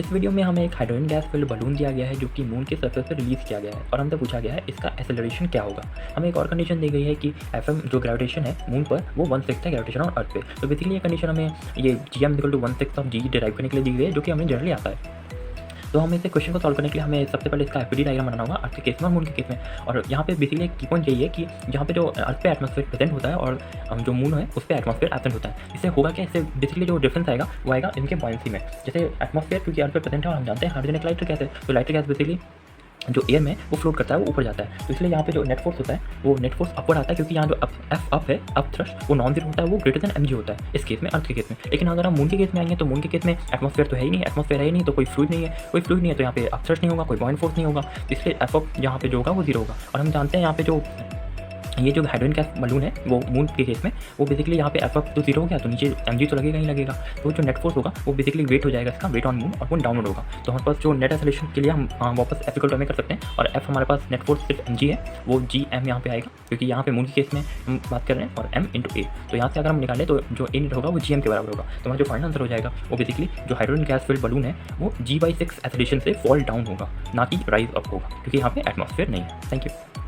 इस वीडियो में हमें एक हाइड्रोजन गैस फिल्ड बलून दिया गया है जो कि मून के सरफेस पर रिलीज़ किया गया है और हमसे पूछा गया है इसका एक्सेलरेशन क्या होगा। हमें एक और कंडीशन दी गई है कि एफएम जो ग्रेविटेशन है मून पर वो 1/6 है ग्रेविटेशन ऑन अर्थ पे। तो बेसिकली ये कंडीशन हमें ये GM equal to 1/6 of G derive करने के लिए दी गई है जो कि हमें जनरली आता है। तो हमें इस क्वेश्चन को सॉल्व करने के लिए हमें सबसे पहले इसका एफईडी डायग्राम बनाना होगा अर्थ के केस में और मून के केस में। और यहाँ पे बेसिकली एक की पॉइंट यही है कि जहाँ पे जो अर्थ पे एटमॉस्फेयर प्रेजेंट होता है और जो मून है उस पर एटमॉस्फेयर एब्सेंट होता है। इससे होगा क्या, इससे बेसिकली जो डिफरेंस आएगा वो आएगा इनके बॉयंसी में। जैसे एटमॉस्फेयर क्योंकि अर्थ पे प्रेजेंट है और हम जानते हैं हाइड्रोजन एक लाइटर गैस है, तो लाइटर गैस बेसिकली जो एयर में वो फ्लोट करता है, वो ऊपर जाता है। तो इसलिए यहाँ पे जो नेट फोर्स होता है वो नेट फोर्स अपवर्ड आता है क्योंकि यहाँ जो एफ अप है, अप थ्रस्ट वो नॉन जीरो होता है, वो ग्रेटर देन mg होता है इस केस में, अर्थ के केस में। लेकिन अगर हम मून के केस में आएंगे तो मून के केस में एटमॉस्फेयर तो है ही नहीं, एटमॉस्फेयर है ही नहीं तो कोई फ्लूइड नहीं है, कोई फ्लूइड नहीं है तो यहाँ पे अप थ्रस्ट नहीं होगा, कोई बॉइंट फोर्स नहीं होगा। इसलिए एफ अप यहाँ पे जो होगा वो जीरो होगा। और हम जानते हैं यहाँ पे जो ये जो हाइड्रोजन गैस बलून है वो मून के केस में वो बेसिकली यहाँ पे एफ अप तो जीरो हो गया तो नीचे mg तो लगेगा ही लगेगा। तो जो नेट फोर्स होगा वो बेसिकली वेट हो जाएगा इसका, वेट ऑन मून, और वो डाउनवर्ड होगा। तो हमारे पास जो नेट एक्सेलरेशन के लिए हम वापस एफ इक्वल टू m कर सकते हैं। और एफ हमारे पास नेट फोर्स सिर्फ mg है, वो gm यहाँ पे आएगा क्योंकि यहाँ पे मून के केस में हम बात कर रहे हैं, और m इंटू ए। तो यहाँ से अगर हम निकालें तो जो ए नेट होगा वो gm के बराबर होगा। तो हमारा जो फाइनल आंसर हो जाएगा वो बेसिकली जो हाइड्रोजन गैस फिल्ड बलून है वो g/6 एक्सेलरेशन से फॉल डाउन होगा, ना कि राइज अप होगा, क्योंकि यहाँ पे एटमॉस्फेयर नहीं है। Thank you.